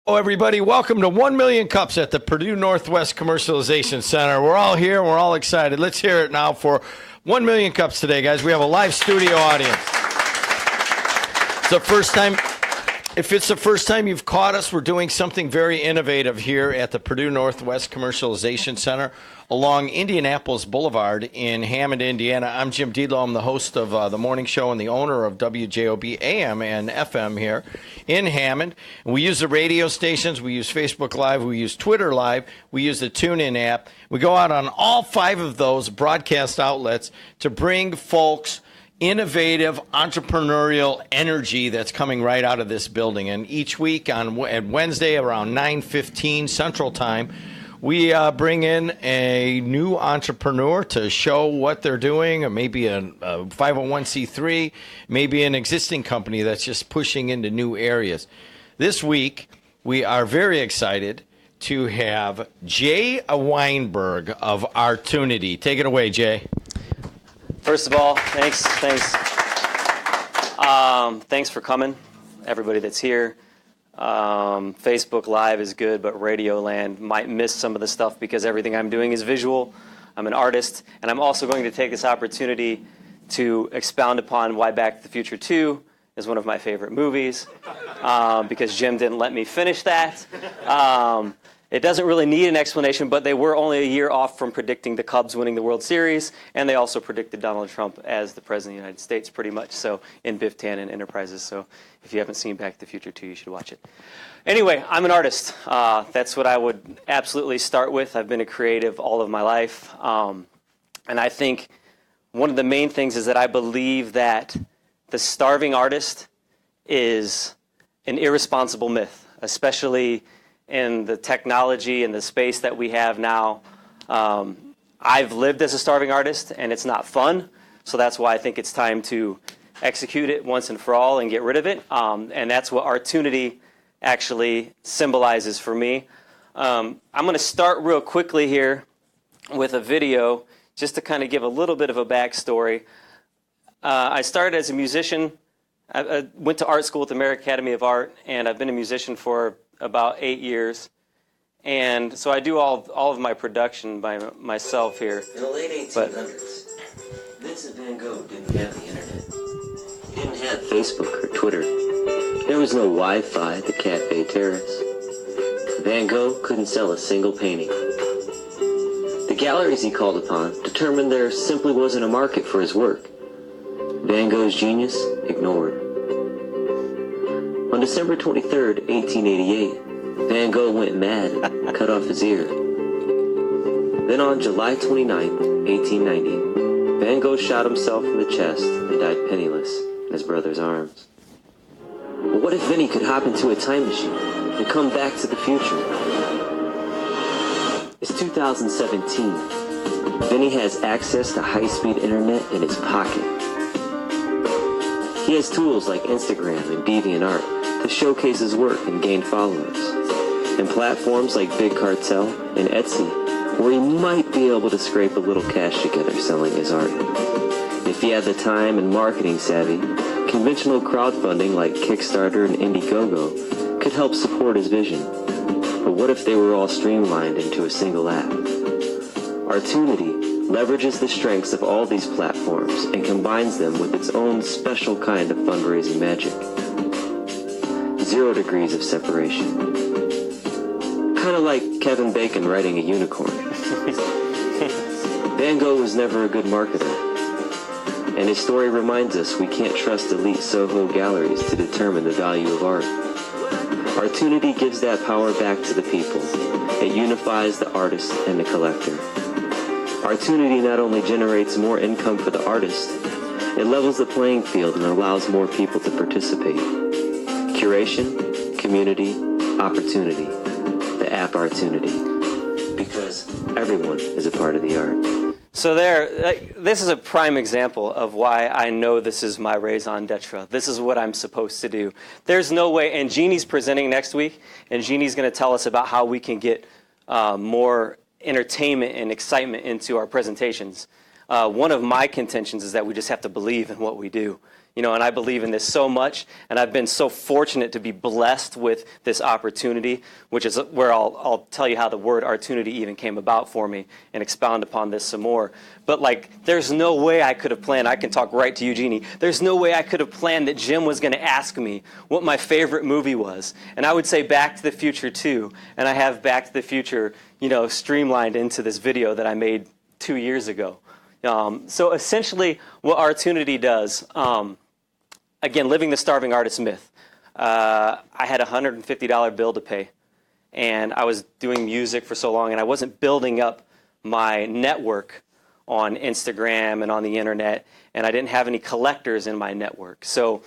Hello, everybody. Welcome to 1 Million Cups at the Purdue Northwest Commercialization Center. We're all here and we're all excited. Let's hear it now for 1 Million Cups today, guys. We have a live studio audience. It's the first time. If it's the first time you've caught us, we're doing something very innovative here at the Purdue Northwest Commercialization Center along Indianapolis Boulevard in Hammond, Indiana. I'm Jim Dietlow. I'm the host of the morning show and the owner of WJOB AM and FM here in Hammond. And we use the radio stations. We use Facebook Live. We use Twitter Live. We use the TuneIn app. We go out on all 5 of those broadcast outlets to bring folks innovative entrepreneurial energy that's coming right out of this building. And each week at Wednesday around 9:15 Central Time, we bring in a new entrepreneur to show what they're doing, or maybe a 501c3, maybe an existing company that's just pushing into new areas. This week, we are very excited to have Jay Weinberg of Artunity. Take it away, Jay. First of all, thanks for coming, everybody that's here. Facebook Live is good, but Radio Land might miss some of the stuff because everything I'm doing is visual. I'm an artist, and I'm also going to take this opportunity to expound upon why Back to the Future 2 is one of my favorite movies, because Jim didn't let me finish that. It doesn't really need an explanation, but they were only a year off from predicting the Cubs winning the World Series, and they also predicted Donald Trump as the President of the United States, pretty much, so in Biff Tannen Enterprises. So if you haven't seen Back to the Future 2, you should watch it. Anyway, I'm an artist. That's what I would absolutely start with. I've been a creative all of my life, and I think one of the main things is that I believe that the starving artist is an irresponsible myth, especially in the technology and the space that we have now. I've lived as a starving artist, and it's not fun, so that's why I think it's time to execute it once and for all and get rid of it, and that's what Artunity actually symbolizes for me. I'm going to start real quickly here with a video just to kind of give a little bit of a backstory. I started as a musician. I went to art school at the American Academy of Art, and I've been a musician for about 8 years, and so I do all of my production by myself here. In the late 1800s, Vincent van Gogh didn't have the internet. He didn't have Facebook or Twitter. There was no Wi-Fi at the Cafe Terrace. Van Gogh couldn't sell a single painting. The galleries he called upon determined there simply wasn't a market for his work. Van Gogh's genius ignored. On December 23rd, 1888, Van Gogh went mad and cut off his ear. Then on July 29th, 1890, Van Gogh shot himself in the chest and died penniless in his brother's arms. But what if Vinny could hop into a time machine and come back to the future? It's 2017. Vinny has access to high-speed internet in his pocket. He has tools like Instagram and DeviantArt to showcase his work and gain followers, and platforms like Big Cartel and Etsy, where he might be able to scrape a little cash together selling his art. If he had the time and marketing savvy, conventional crowdfunding like Kickstarter and Indiegogo could help support his vision. But what if they were all streamlined into a single app? Artunity leverages the strengths of all these platforms and combines them with its own special kind of fundraising magic. 0 degrees of separation. Kind of like Kevin Bacon writing a unicorn. Van Gogh was never a good marketer, and his story reminds us we can't trust elite Soho galleries to determine the value of art. Artunity gives that power back to the people. It unifies the artist and the collector. Artunity not only generates more income for the artist, it levels the playing field and allows more people to participate. Curation, community, opportunity. The app Artunity. Because everyone is a part of the art. So this is a prime example of why I know this is my raison d'etre. This is what I'm supposed to do. There's no way, and Jeannie's presenting next week, and Jeannie's going to tell us about how we can get more entertainment and excitement into our presentations. One of my contentions is that we just have to believe in what we do. And I believe in this so much, and I've been so fortunate to be blessed with this opportunity, which is where I'll tell you how the word Artunity even came about for me and expound upon this some more. But there's no way I could have planned, I can talk right to you, Jeannie, there's no way I could have planned that Jim was going to ask me what my favorite movie was. And I would say Back to the Future 2, and I have Back to the Future, streamlined into this video that I made 2 years ago. So essentially what Artunity does, again, living the starving artist myth. I had a $150 bill to pay, and I was doing music for so long, and I wasn't building up my network on Instagram and on the internet, and I didn't have any collectors in my network. So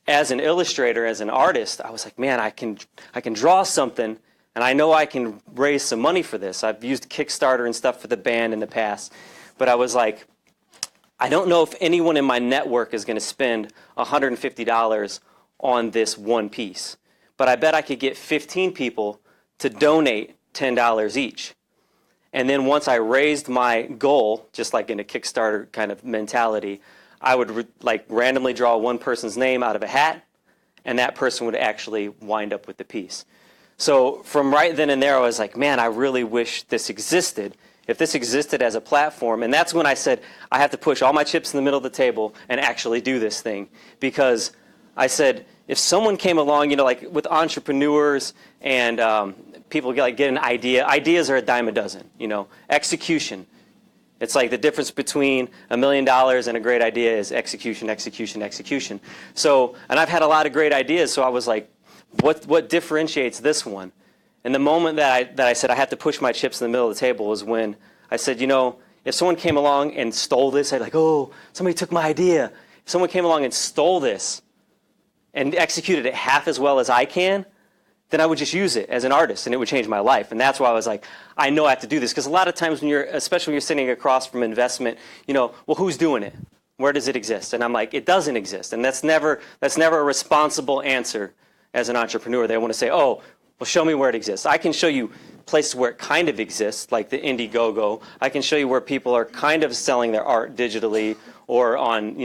as an illustrator, as an artist, I was like, man, I can draw something, and I know I can raise some money for this. I've used Kickstarter and stuff for the band in the past, but I was like, I don't know if anyone in my network is going to spend $150 on this one piece, but I bet I could get 15 people to donate $10 each. And then once I raised my goal, just like in a Kickstarter kind of mentality, I would randomly draw one person's name out of a hat, and that person would actually wind up with the piece. So from right then and there, I was like, man, I really wish this existed. If this existed as a platform, and that's when I said, I have to push all my chips in the middle of the table and actually do this thing. Because I said, if someone came along, with entrepreneurs and people get an idea, ideas are a dime a dozen, execution. It's like the difference between $1 million and a great idea is execution, execution, execution. So, and I've had a lot of great ideas, so I was like, what differentiates this one? And the moment that I said I had to push my chips in the middle of the table was when I said, if someone came along and stole this, I'd oh, somebody took my idea. If someone came along and stole this and executed it half as well as I can, then I would just use it as an artist, and it would change my life. And that's why I was like, I know I have to do this. Because a lot of times especially when you're sitting across from investment, well, who's doing it? Where does it exist? And I'm like, it doesn't exist. And that's never a responsible answer as an entrepreneur. They want to say, oh, well, show me where it exists. I can show you places where it kind of exists, like the Indiegogo. I can show you where people are kind of selling their art digitally or on,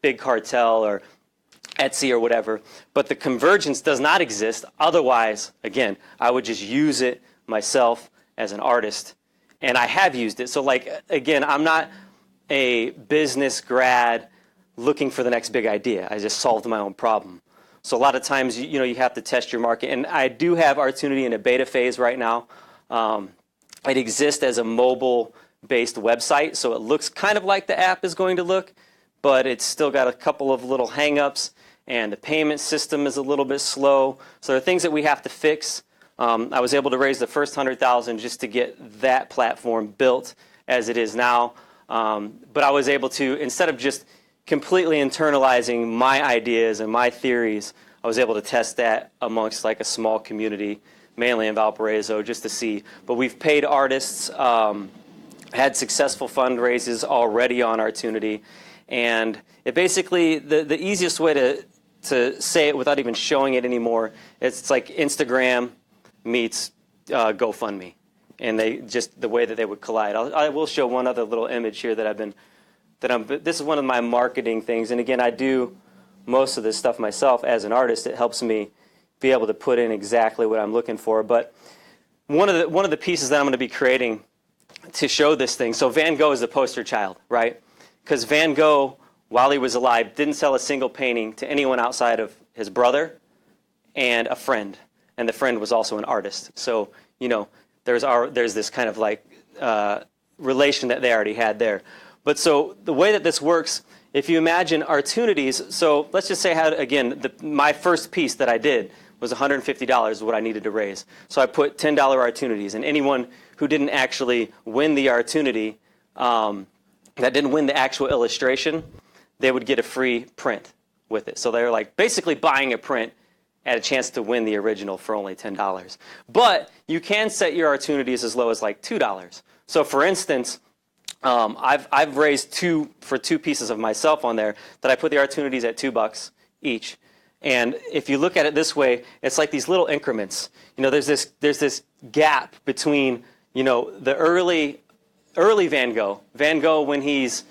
Big Cartel or Etsy or whatever. But the convergence does not exist. Otherwise, again, I would just use it myself as an artist. And I have used it. So, again, I'm not a business grad looking for the next big idea. I just solved my own problem. So a lot of times, you have to test your market. And I do have Artunity in a beta phase right now. It exists as a mobile-based website, so it looks kind of like the app is going to look, but it's still got a couple of little hang-ups, and the payment system is a little bit slow. So there are things that we have to fix. I was able to raise the first $100,000 just to get that platform built as it is now. But I was able to, instead of just completely internalizing my ideas and my theories, I was able to test that amongst a small community, mainly in Valparaiso, just to see. But we've paid artists, had successful fundraisers already on Artunity, and it basically, the easiest way to say it without even showing it anymore, it's like Instagram meets GoFundMe, and the way that they would collide. I will show one other little image here that this is one of my marketing things, and again, I do most of this stuff myself as an artist. It helps me be able to put in exactly what I'm looking for. But one of the pieces that I'm going to be creating to show this thing. So Van Gogh is the poster child, right? Because Van Gogh, while he was alive, didn't sell a single painting to anyone outside of his brother and a friend, and the friend was also an artist. So there's this kind of relation that they already had there. But so the way that this works, if you imagine Artunities, so let's just say my first piece that I did was $150 is what I needed to raise. So I put $10 Artunities, and anyone who didn't actually win the Artunity, that didn't win the actual illustration, they would get a free print with it. So they're basically buying a print at a chance to win the original for only $10. But you can set your Artunities as low as $2. So for instance, I've raised two pieces of myself on there that I put the Artunities at $2 each. And if you look at it this way, it's like these little increments. There's this gap between the early Van Gogh when he's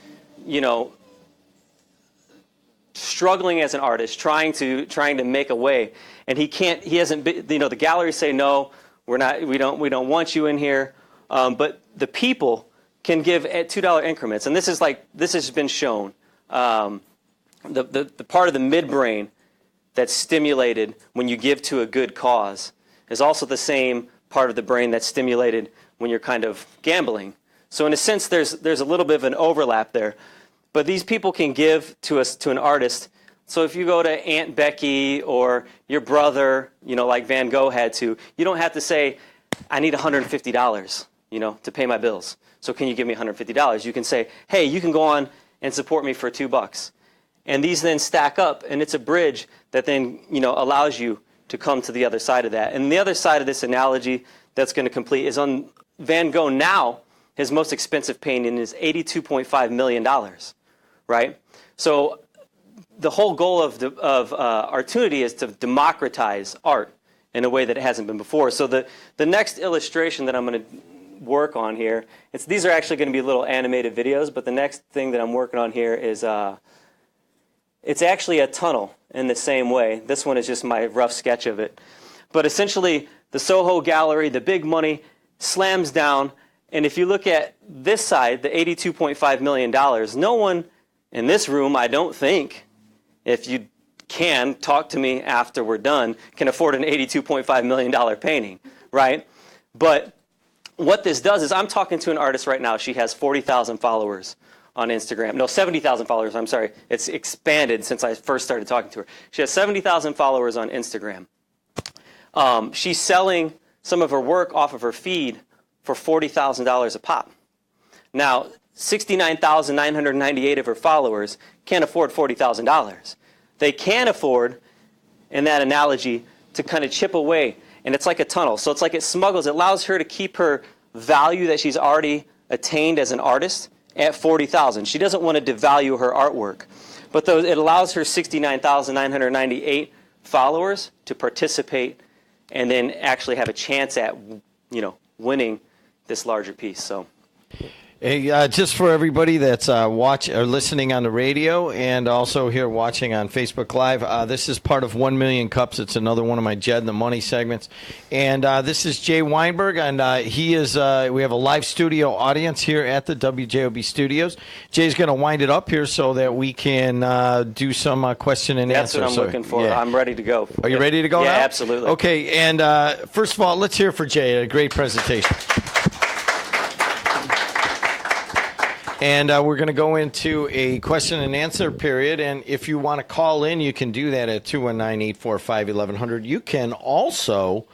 struggling as an artist, trying to make a way, and he hasn't been, the galleries say no, we don't want you in here, but the people can give at $2 increments, and this has been shown. The part of the midbrain that's stimulated when you give to a good cause is also the same part of the brain that's stimulated when you're kind of gambling. So in a sense, there's a little bit of an overlap there. But these people can give to an artist. So if you go to Aunt Becky or your brother, like Van Gogh had to, you don't have to say, I need $150, to pay my bills. So can you give me $150? You can say, hey, you can go on and support me for $2. And these then stack up, and it's a bridge that then, allows you to come to the other side of that. And the other side of this analogy that's going to complete is on Van Gogh now, his most expensive painting is $82.5 million, right? So the whole goal of Artunity is to democratize art in a way that it hasn't been before. So the next illustration that I'm going to work on here, these are actually going to be little animated videos, but the next thing that I'm working on here is it's actually a tunnel in the same way. This one is just my rough sketch of it. But essentially, the Soho Gallery, the big money, slams down. And if you look at this side, the $82.5 million, no one in this room, I don't think, if you can, talk to me after we're done, can afford an $82.5 million painting, right? But what this does is I'm talking to an artist right now. She has 40,000 followers on Instagram. No, 70,000 followers. I'm sorry. It's expanded since I first started talking to her. She has 70,000 followers on Instagram. She's selling some of her work off of her feed for $40,000 a pop. Now, 69,998 of her followers can't afford $40,000. They can afford, in that analogy, to kind of chip away. And it's like a tunnel. So it's like it smuggles. It allows her to keep her value that she's already attained as an artist at $40,000. She doesn't want to devalue her artwork. But it allows her 69,998 followers to participate and then actually have a chance at, winning this larger piece. So. Hey, just for everybody that's listening on the radio and also here watching on Facebook Live, this is part of 1 Million Cups. It's another one of my Jed and the Money segments. And this is Jay Weinberg, and he is. We have a live studio audience here at the WJOB studios. Jay's going to wind it up here so that we can do some question and answer. That's what I'm looking for. Yeah. I'm ready to go. Are you ready to go now? Yeah, absolutely. Okay, and first of all, let's hear for Jay. A great presentation. And we're going to go into a question and answer period. And if you want to call in, you can do that at 219-845-1100. You can also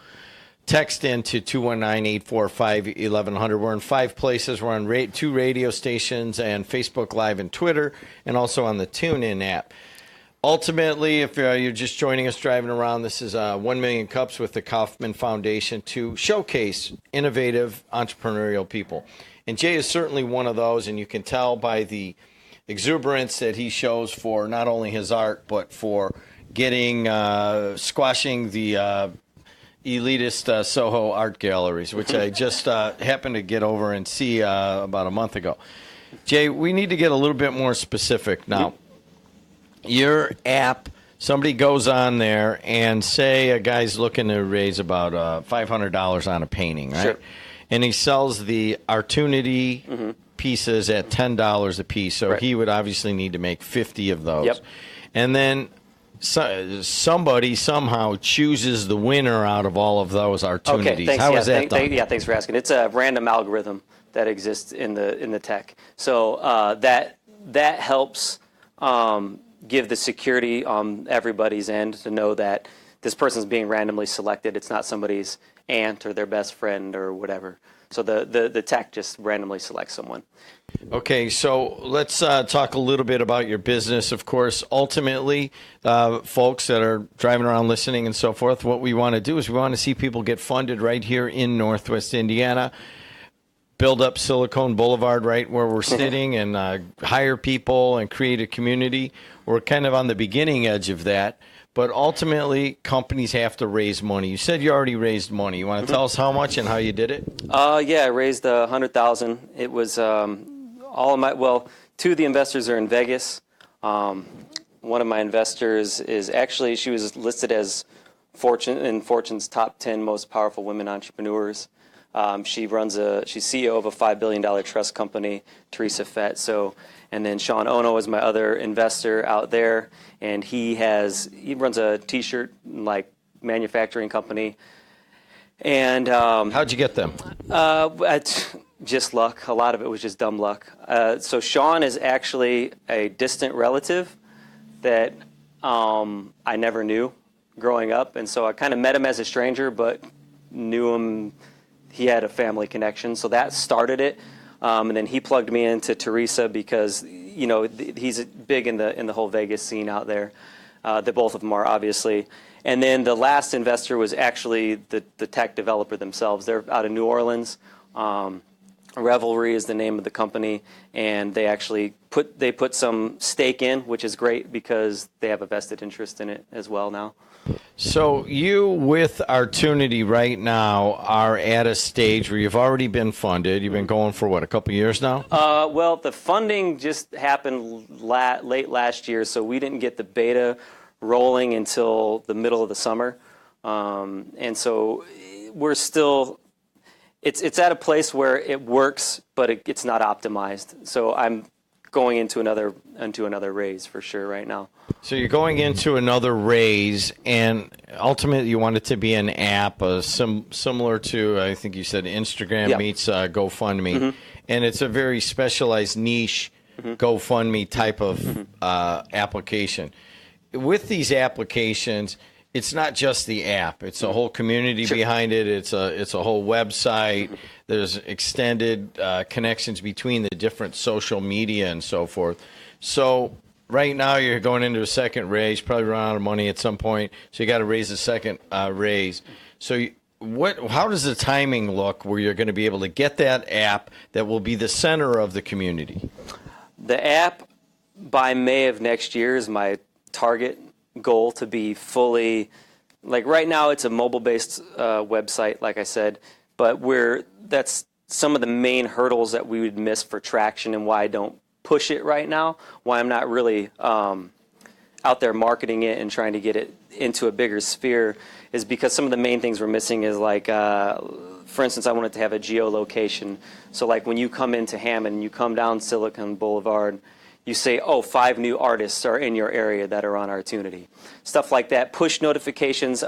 text in to 219-845-1100. We're in 5 places. We're on 2 radio stations and Facebook Live and Twitter, and also on the TuneIn app. Ultimately, if you're just joining us driving around, this is 1 Million Cups with the Kauffman Foundation to showcase innovative entrepreneurial people. And Jay is certainly one of those, and you can tell by the exuberance that he shows for not only his art, but for squashing the elitist Soho art galleries, which I just happened to get over and see about a month ago. Jay, we need to get a little bit more specific now. Your app, somebody goes on there and say a guy's looking to raise about $500 on a painting, right? Sure. And he sells the Artunity pieces at $10 a piece. So he would obviously need to make 50 of those. Yep. And then somebody somehow chooses the winner out of all of those Artunities. Okay, thanks. How is that done? Thanks for asking. It's a random algorithm that exists in the tech. So that helps give the security on everybody's end to know that this person's being randomly selected. It's not somebody's aunt or their best friend or whatever. So the tech just randomly selects someone. Okay, so let's talk a little bit about your business. Of course, ultimately, folks that are driving around listening and so forth, what we want to do is we want to see people get funded right here in Northwest Indiana, build up Silicon Boulevard right where we're sitting, and hire people and create a community. We're kind of on the beginning edge of that. But ultimately, companies have to raise money. You said you already raised money. You want to tell us how much and how you did it? Yeah, I raised $100,000. It was 2 of the investors are in Vegas. one of my investors is actually, she was listed as Fortune's top 10 most powerful women entrepreneurs. She's CEO of a $5 billion trust company, Teresa Fett. And then Sean Ono is my other investor out there, and he runs a T-shirt like manufacturing company. And how'd you get them? Just luck. A lot of it was just dumb luck. So Sean is actually a distant relative that I never knew growing up, and so I kind of met him as a stranger, but knew him. He had a family connection, so that started it. And then he plugged me into Teresa because he's big in the whole Vegas scene out there. The both of them are, obviously. And then the last investor was actually the tech developer themselves. They're out of New Orleans. Revelry is the name of the company, and they actually put some stake in, which is great because they have a vested interest in it as well now. So you with Artunity right now are at a stage where you've already been funded. You've been going for what, a couple of years now? Well, the funding just happened late last year, so we didn't get the beta rolling until the middle of the summer, and so we're still. It's at a place where it works, but it's not optimized. So I'm going into another raise for sure right now. So you're going into another raise, and ultimately you want it to be an app similar to, I think you said, Instagram meets GoFundMe, and it's a very specialized niche GoFundMe type of application. With these applications, it's not just the app. It's a whole community behind it. It's a whole website. There's extended connections between the different social media and so forth. So right now you're going into a second raise, probably run out of money at some point, so you got to raise a second raise. So how does the timing look where you're going to be able to get that app that will be the center of the community? The app by May of next year is my target goal to be fully, like right now it's a mobile-based website, like I said, but that's some of the main hurdles that we would miss for traction and why I don't push it right now, why I'm not really out there marketing it and trying to get it into a bigger sphere, is because some of the main things we're missing is like, for instance, I wanted to have a geolocation. So like when you come into Hammond, you come down Silicon Boulevard, you say, 5 new artists are in your area that are on Artunity. Stuff like that. Push notifications.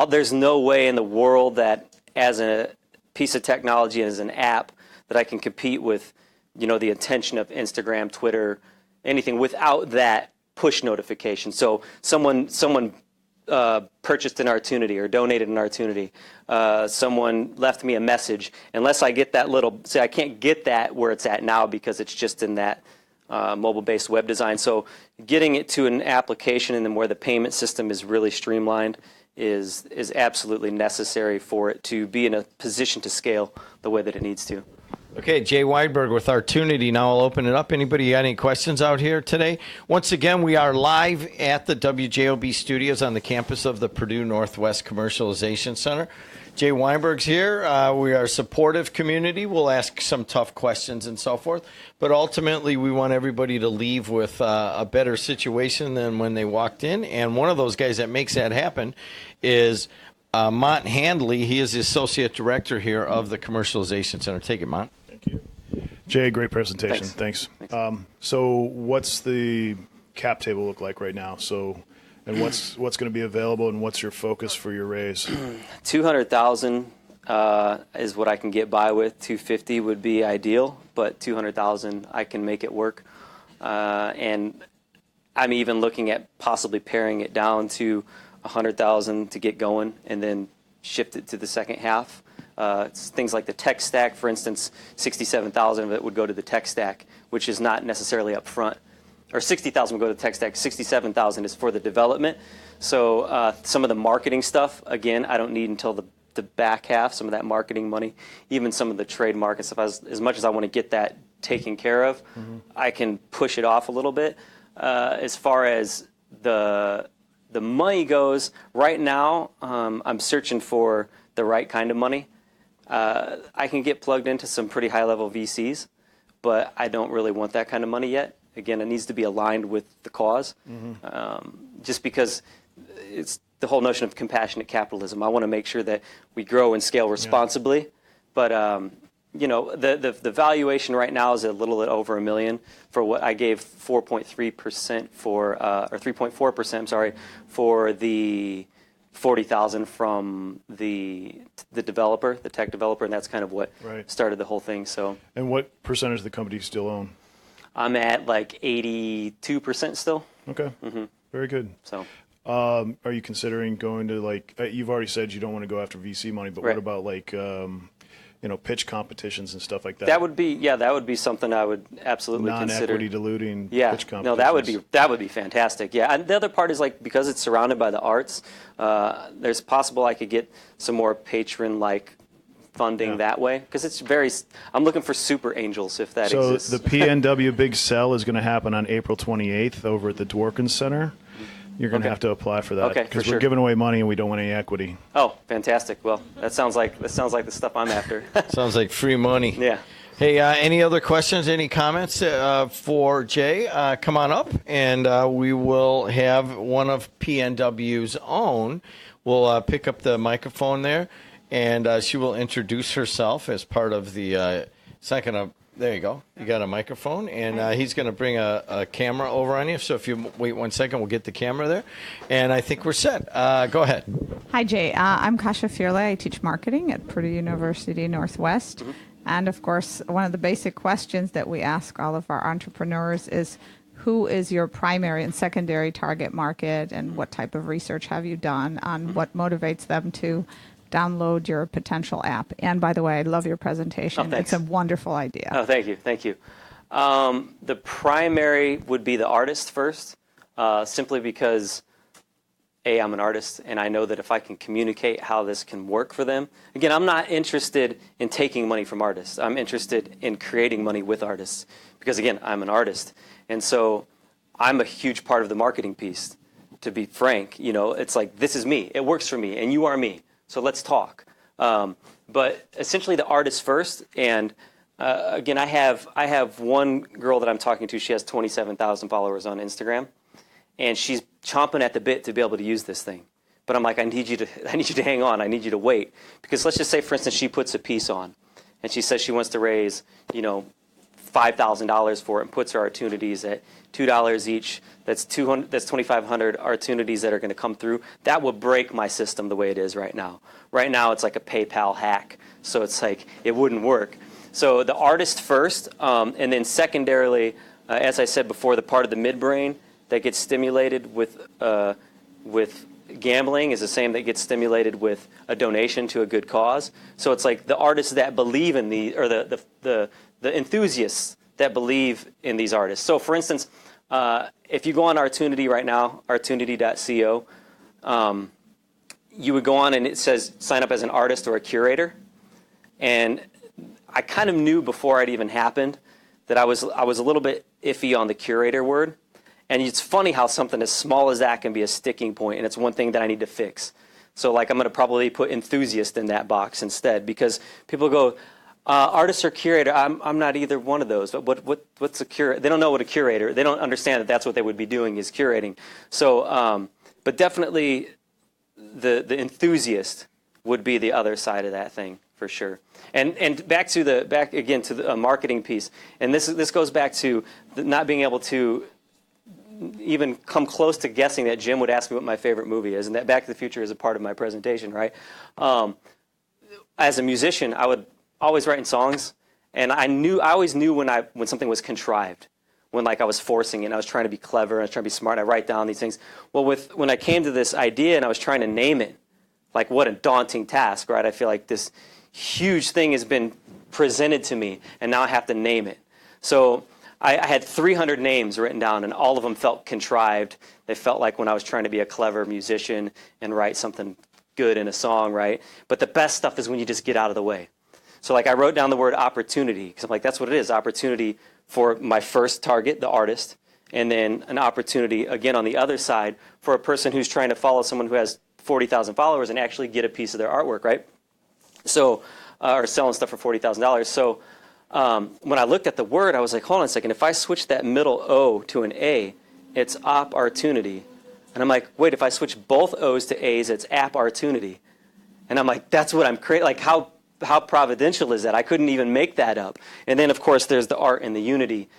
There's no way in the world that as a piece of technology, as an app, that I can compete with, the attention of Instagram, Twitter, anything without that push notification. So someone purchased an Artunity or donated an Artunity. Someone left me a message. Unless I get that I can't get that where it's at now because it's just in that mobile-based web design. So getting it to an application and then where the payment system is really streamlined is absolutely necessary for it to be in a position to scale the way that it needs to. Okay, Jay Weinberg with Artunity. Now I'll open it up. Anybody got any questions out here today? Once again, we are live at the WJOB studios on the campus of the Purdue Northwest Commercialization Center. Jay Weinberg's here. We are a supportive community. We'll ask some tough questions and so forth. But ultimately, we want everybody to leave with a better situation than when they walked in. And one of those guys that makes that happen is Mont Handley. He is the Associate Director here of the Commercialization Center. Take it, Mont. Thank you. Jay, great presentation. Thanks. So what's the cap table look like right now? And what's going to be available, and what's your focus for your raise? 200,000 is what I can get by with. 250 would be ideal, but 200,000 I can make it work. And I'm even looking at possibly paring it down to 100,000 to get going, and then shift it to the second half. Things like the tech stack, for instance, 67,000 of it would go to the tech stack, which is not necessarily up front. Or 60,000 would go to the tech stack, 67,000 is for the development. So some of the marketing stuff, again, I don't need until the back half, some of that marketing money, even some of the trademark and stuff. As much as I want to get that taken care of, I can push it off a little bit. As far as the money goes, right now I'm searching for the right kind of money. I can get plugged into some pretty high-level VCs, but I don't really want that kind of money yet. again, it needs to be aligned with the cause. Just because it's the whole notion of compassionate capitalism. I want to make sure that we grow and scale responsibly, but the valuation right now is a little bit over $1 million for what I gave 4.3% for, or 3.4%, I'm sorry, for the 40,000 from the developer, the tech developer, and that's kind of what started the whole thing. So. And what percentage of the company do you still own? I'm at like 82% still. Okay. Very good. So. Are you considering going to you've already said you don't want to go after VC money, but what about pitch competitions and stuff like that? That would be something I would absolutely consider. Non-equity diluting pitch competitions. No, that would be fantastic. Yeah, and the other part is because it's surrounded by the arts, there's possible I could get some more patron funding that way, because it's I'm looking for super angels if that exists. So the PNW Big Sell is going to happen on April 28th over at the Dworkin Center. You're going to have to apply for that because we're giving away money and we don't want any equity. Oh, fantastic! Well, that sounds like the stuff I'm after. Sounds like free money. Yeah. Hey, any other questions? Any comments for Jay? Come on up, and we will have one of PNW's own. We'll pick up the microphone there, and she will introduce herself as part of the. It's not going to. There you go. You got a microphone, and he's going to bring a camera over on you. So if you wait 1 second, we'll get the camera there. And I think we're set. Go ahead. Hi, Jay. I'm Kasia Firle. I teach marketing at Purdue University Northwest. And, of course, one of the basic questions that we ask all of our entrepreneurs is, who is your primary and secondary target market, and what type of research have you done on what motivates them to download your potential app? And by the way, I love your presentation. It's a wonderful idea. Oh, thank you. Thank you. The primary would be the artist first, simply because, A, I'm an artist, and I know that if I can communicate how this can work for them. Again, I'm not interested in taking money from artists. I'm interested in creating money with artists because, again, I'm an artist. And so I'm a huge part of the marketing piece, to be frank. It's like, this is me. It works for me, and you are me. So let's talk. But essentially the artist first. And again, I have one girl that I'm talking to. She has 27,000 followers on Instagram. And she's chomping at the bit to be able to use this thing. But I'm like, I need you to hang on. I need you to wait. Because let's just say, for instance, she puts a piece on. And she says she wants to raise, $5,000 for it, and puts her Artunities at $2 each. That's 2,500 Artunities that are going to come through. That would break my system the way it is right now. Right now, it's like a PayPal hack, so it's like it wouldn't work. So the artist first, and then secondarily, as I said before, the part of the midbrain that gets stimulated with gambling is the same that gets stimulated with a donation to a good cause. So it's like the artists that believe in the enthusiasts that believe in these artists. So, for instance, if you go on Artunity right now, artunity.co, you would go on and it says sign up as an artist or a curator. And I kind of knew before it even happened that I was a little bit iffy on the curator word. And it's funny how something as small as that can be a sticking point, and it's one thing that I need to fix. So, I'm going to probably put enthusiast in that box instead, because people go, artist or curator, I'm not either one of those. But what's a curator? They don't know what a curator. They don't understand that that's what they would be doing is curating. So, but definitely, the enthusiast would be the other side of that thing for sure. And back again to the marketing piece. And this goes back to not being able to even come close to guessing that Jim would ask me what my favorite movie is, and that Back to the Future is a part of my presentation, right? As a musician, I would always write in songs, and I always knew when something was contrived, when I was forcing it, and I was trying to be clever, and I was trying to be smart, and I write down these things. Well, when I came to this idea and I was trying to name it, what a daunting task, right? I feel like this huge thing has been presented to me, and now I have to name it. So I had 300 names written down, and all of them felt contrived. They felt like when I was trying to be a clever musician and write something good in a song, right? But the best stuff is when you just get out of the way. So I wrote down the word opportunity, because I'm like, that's what it is, opportunity for my first target, the artist, and then an opportunity, again, on the other side, for a person who's trying to follow someone who has 40,000 followers and actually get a piece of their artwork, right? So, or selling stuff for $40,000. So, when I looked at the word, I was like, hold on a second. If I switch that middle O to an A, it's Artunity. And I'm like, wait, if I switch both O's to A's, it's Artunity. And I'm like, that's what I'm creating. Like, how providential is that? I couldn't even make that up. And then, of course, there's the art and the unity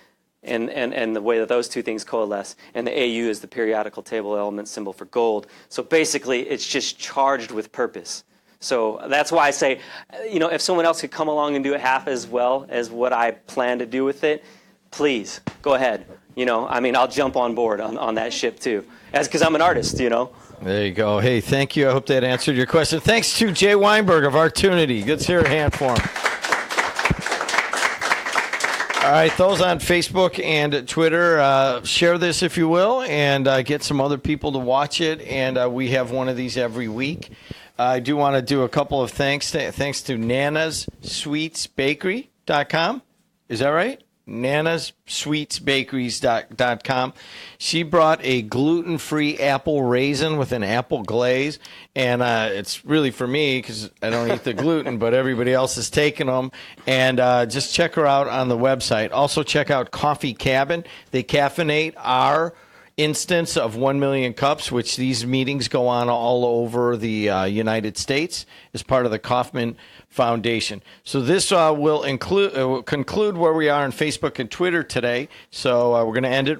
and the way that those two things coalesce. And the AU is the periodical table element symbol for gold. So basically, it's just charged with purpose. So that's why I say, if someone else could come along and do it half as well as what I plan to do with it, please, go ahead. I'll jump on board on that ship too, because I'm an artist, There you go. Hey, thank you. I hope that answered your question. Thanks to Jay Weinberg of Artunity. Let's hear a hand for him. All right, those on Facebook and Twitter, share this if you will, and get some other people to watch it. And we have one of these every week. I do want to do a couple of thanks to nanasSweetsBakery.com. Is that right? nanasSweetsBakeries.com. She brought a gluten-free apple raisin with an apple glaze, and it's really for me because I don't eat the gluten, but everybody else is taking them. And just check her out on the website. Also check out Coffee Cabin. They caffeinate our instance of 1 million cups, which these meetings go on all over the United States as part of the Kauffman Foundation. So this will conclude where we are on Facebook and Twitter today. So we're going to end it